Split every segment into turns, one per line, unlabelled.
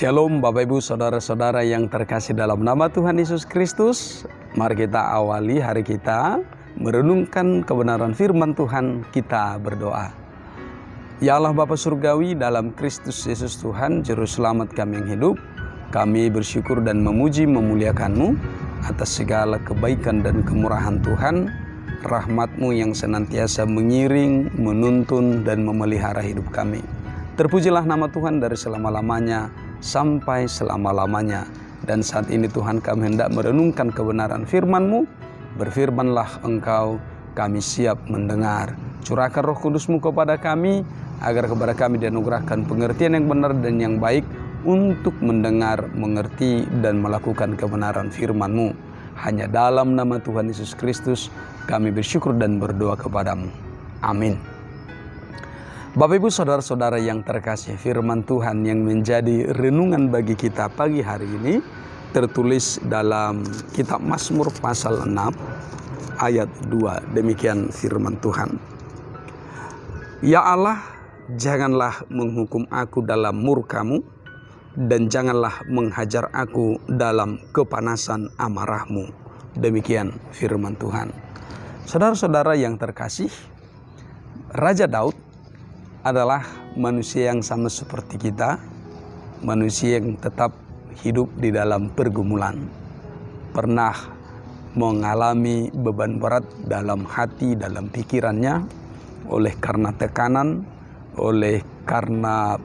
Shalom Bapak Ibu Saudara-saudara yang terkasih dalam nama Tuhan Yesus Kristus. Mari kita awali hari kita merenungkan kebenaran firman Tuhan. Kita berdoa. Ya Allah Bapa Surgawi, dalam Kristus Yesus Tuhan Juru Selamat kami yang hidup, kami bersyukur dan memuji memuliakan-Mu atas segala kebaikan dan kemurahan Tuhan, rahmat-Mu yang senantiasa mengiring, menuntun dan memelihara hidup kami. Terpujilah nama Tuhan dari selama-lamanya sampai selama-lamanya. Dan saat ini Tuhan, kami hendak merenungkan kebenaran firman-Mu. Berfirmanlah Engkau, kami siap mendengar. Curahkan Roh Kudus-Mu kepada kami, agar kepada kami dianugerahkan pengertian yang benar dan yang baik untuk mendengar, mengerti, dan melakukan kebenaran firman-Mu. Hanya dalam nama Tuhan Yesus Kristus kami bersyukur dan berdoa kepada-Mu. Amin. Bapak Ibu Saudara-saudara yang terkasih, firman Tuhan yang menjadi renungan bagi kita pagi hari ini tertulis dalam kitab Mazmur pasal 6 ayat 2. Demikian firman Tuhan. Ya Allah, janganlah menghukum aku dalam murka-Mu, dan janganlah menghajar aku dalam kepanasan amarah-Mu. Demikian firman Tuhan. Saudara-saudara yang terkasih, Raja Daud adalah manusia yang sama seperti kita, manusia yang tetap hidup di dalam pergumulan, pernah mengalami beban berat dalam hati, dalam pikirannya, oleh karena tekanan, oleh karena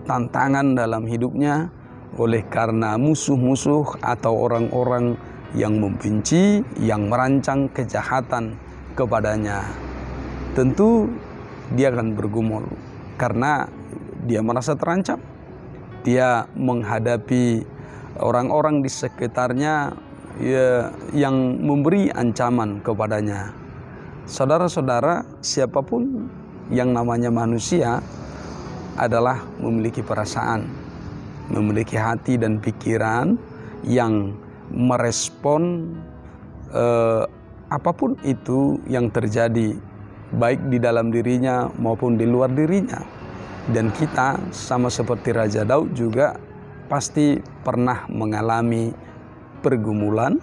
tantangan dalam hidupnya, oleh karena musuh-musuh atau orang-orang yang membenci, yang merancang kejahatan kepadanya. Tentu dia akan bergumul karena dia merasa terancam. Dia menghadapi orang-orang di sekitarnya yang memberi ancaman kepadanya. Saudara-saudara, siapapun yang namanya manusia adalah memiliki perasaan, memiliki hati dan pikiran yang merespon apapun itu yang terjadi, baik di dalam dirinya maupun di luar dirinya. Dan kita sama seperti Raja Daud juga pasti pernah mengalami pergumulan,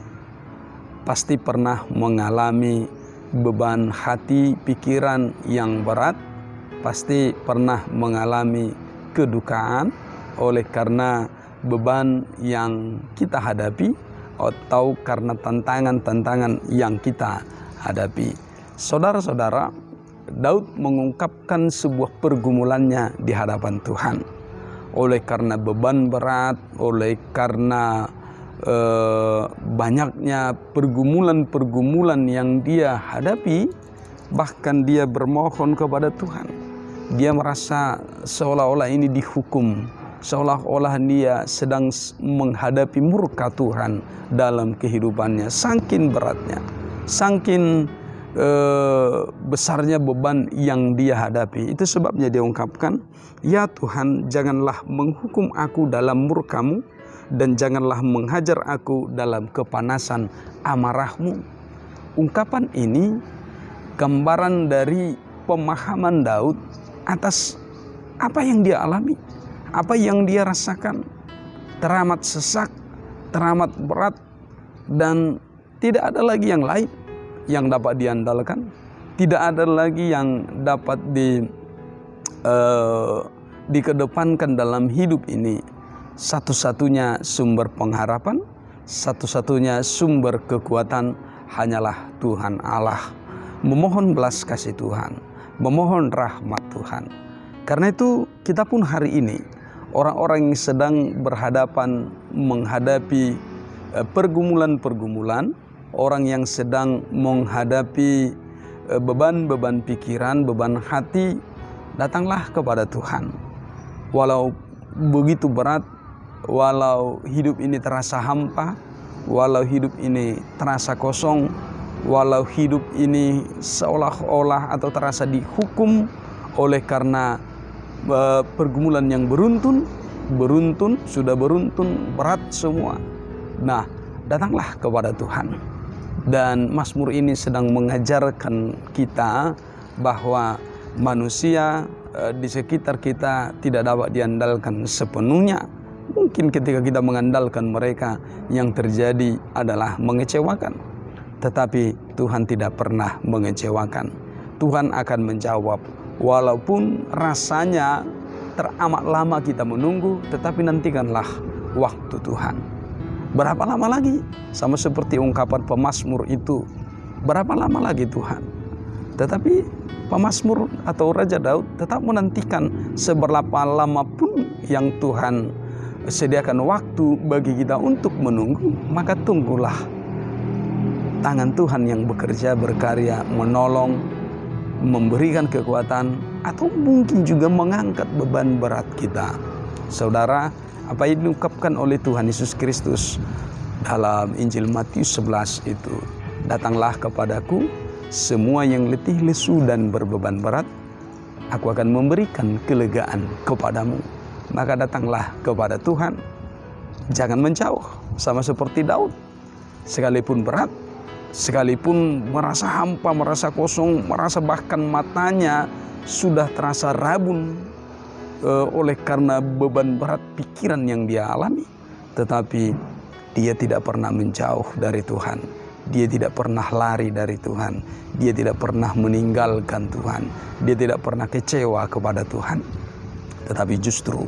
pasti pernah mengalami beban hati, pikiran yang berat, pasti pernah mengalami kedukaan oleh karena beban yang kita hadapi atau karena tantangan-tantangan yang kita hadapi. Saudara-saudara, Daud mengungkapkan sebuah pergumulannya di hadapan Tuhan. Oleh karena beban berat, oleh karena banyaknya pergumulan-pergumulan yang dia hadapi, bahkan dia bermohon kepada Tuhan. Dia merasa seolah-olah ini dihukum, seolah-olah dia sedang menghadapi murka Tuhan dalam kehidupannya. Saking beratnya, saking besarnya beban yang dia hadapi. Itu sebabnya dia ungkapkan, ya Tuhan, janganlah menghukum aku dalam murka-Mu, dan janganlah menghajar aku dalam kepanasan amarah-Mu. Ungkapan ini gambaran dari pemahaman Daud atas apa yang dia alami, apa yang dia rasakan. Teramat sesak, teramat berat, dan tidak ada lagi yang lain yang dapat diandalkan, tidak ada lagi yang dapat dikedepankan dalam hidup ini. Satu-satunya sumber pengharapan, satu-satunya sumber kekuatan hanyalah Tuhan Allah. Memohon belas kasih Tuhan, memohon rahmat Tuhan. Karena itu kita pun hari ini, orang-orang yang sedang berhadapan menghadapi pergumulan-pergumulan, orang yang sedang menghadapi beban-beban pikiran, beban hati, datanglah kepada Tuhan. Walau begitu berat, walau hidup ini terasa hampa, walau hidup ini terasa kosong, walau hidup ini seolah-olah atau terasa dihukum oleh karena pergumulan yang beruntun, sudah beruntun, berat semua. Nah, datanglah kepada Tuhan. Dan Mazmur ini sedang mengajarkan kita bahwa manusia di sekitar kita tidak dapat diandalkan sepenuhnya. Mungkin ketika kita mengandalkan mereka, yang terjadi adalah mengecewakan. Tetapi Tuhan tidak pernah mengecewakan. Tuhan akan menjawab, walaupun rasanya teramat lama kita menunggu, tetapi nantikanlah waktu Tuhan. Berapa lama lagi? Sama seperti ungkapan pemazmur itu, berapa lama lagi Tuhan? Tetapi pemazmur atau Raja Daud tetap menantikan seberapa lama pun yang Tuhan sediakan waktu bagi kita untuk menunggu, maka tunggulah. Tangan Tuhan yang bekerja, berkarya, menolong, memberikan kekuatan, atau mungkin juga mengangkat beban berat kita. Saudara, apa yang diungkapkan oleh Tuhan Yesus Kristus dalam Injil Matius 11 itu, datanglah kepadaku semua yang letih, lesu, dan berbeban berat, aku akan memberikan kelegaan kepadamu. Maka datanglah kepada Tuhan, jangan menjauh, sama seperti Daud. Sekalipun berat, sekalipun merasa hampa, merasa kosong, merasa bahkan matanya sudah terasa rabun oleh karena beban berat pikiran yang dia alami, tetapi dia tidak pernah menjauh dari Tuhan. Dia tidak pernah lari dari Tuhan. Dia tidak pernah meninggalkan Tuhan. Dia tidak pernah kecewa kepada Tuhan. Tetapi justru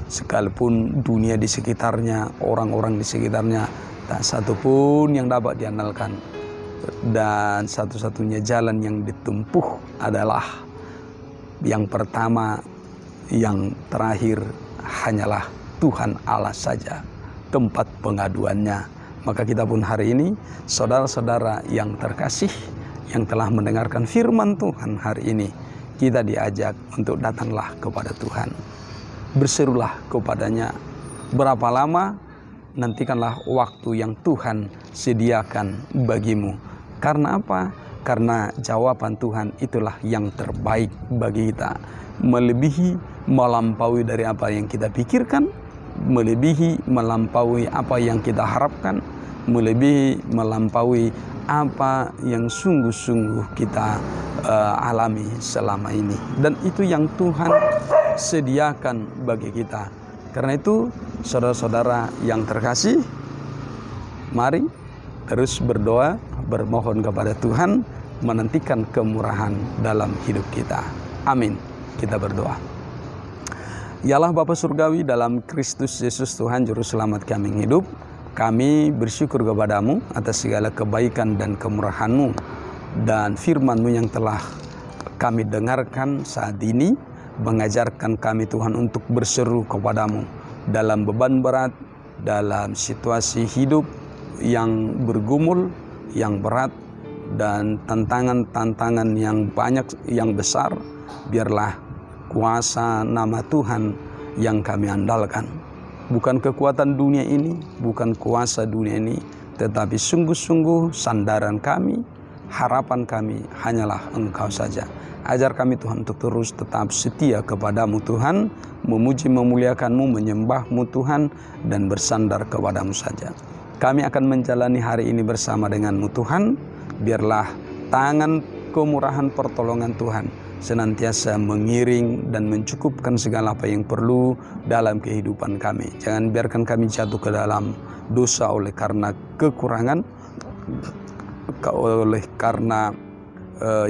sekalipun dunia di sekitarnya, orang-orang di sekitarnya, tak satu pun yang dapat diandalkan. Dan satu-satunya jalan yang ditempuh adalah yang pertama, yang terakhir hanyalah Tuhan Allah saja, tempat pengaduannya. Maka kita pun hari ini, saudara-saudara yang terkasih, yang telah mendengarkan firman Tuhan hari ini, kita diajak untuk datanglah kepada Tuhan. Berserulah kepadanya. Berapa lama? Nantikanlah waktu yang Tuhan sediakan bagimu. Karena apa? Karena jawaban Tuhan itulah yang terbaik bagi kita. Melebihi, melampaui dari apa yang kita pikirkan, melebihi, melampaui apa yang kita harapkan, melebihi, melampaui apa yang sungguh-sungguh kita alami selama ini. Dan itu yang Tuhan sediakan bagi kita. Karena itu, saudara-saudara yang terkasih, mari terus berdoa, bermohon kepada Tuhan, menantikan kemurahan dalam hidup kita. Amin. Kita berdoa. Ya Allah Bapa Surgawi, dalam Kristus Yesus Tuhan Juru Selamat kami hidup, kami bersyukur kepadamu atas segala kebaikan dan kemurahan-Mu dan firman-Mu yang telah kami dengarkan saat ini, mengajarkan kami Tuhan untuk berseru kepadamu dalam beban berat, dalam situasi hidup yang bergumul, yang berat, dan tantangan-tantangan yang banyak, yang besar. Biarlah kuasa nama Tuhan yang kami andalkan. Bukan kekuatan dunia ini, bukan kuasa dunia ini, tetapi sungguh-sungguh sandaran kami, harapan kami hanyalah Engkau saja. Ajar kami Tuhan untuk terus tetap setia kepadamu Tuhan, memuji memuliakan-Mu, menyembah-Mu Tuhan, dan bersandar kepadamu saja. Kami akan menjalani hari ini bersama dengan-Mu Tuhan. Biarlah tangan kemurahan pertolongan Tuhan senantiasa mengiring dan mencukupkan segala apa yang perlu dalam kehidupan kami. Jangan biarkan kami jatuh ke dalam dosa oleh karena kekurangan, oleh karena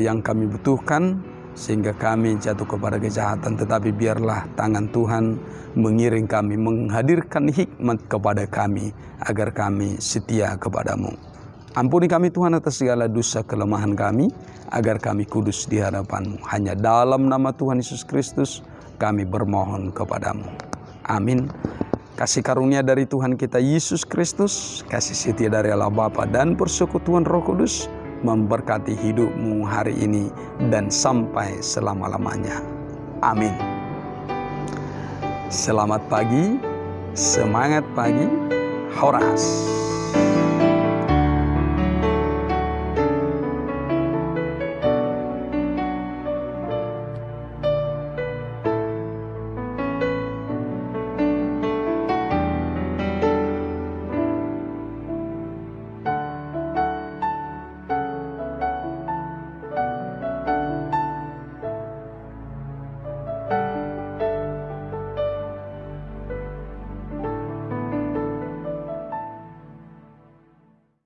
yang kami butuhkan, sehingga kami jatuh kepada kejahatan. Tetapi biarlah tangan Tuhan mengiring kami, menghadirkan hikmat kepada kami, agar kami setia kepadamu. Ampuni kami Tuhan atas segala dosa kelemahan kami, agar kami kudus di hadapan-Mu. Hanya dalam nama Tuhan Yesus Kristus kami bermohon kepadamu. Amin. Kasih karunia dari Tuhan kita Yesus Kristus, kasih setia dari Allah Bapa, dan persekutuan Roh Kudus memberkati hidupmu hari ini dan sampai selama-lamanya. Amin. Selamat pagi, semangat pagi, Horas.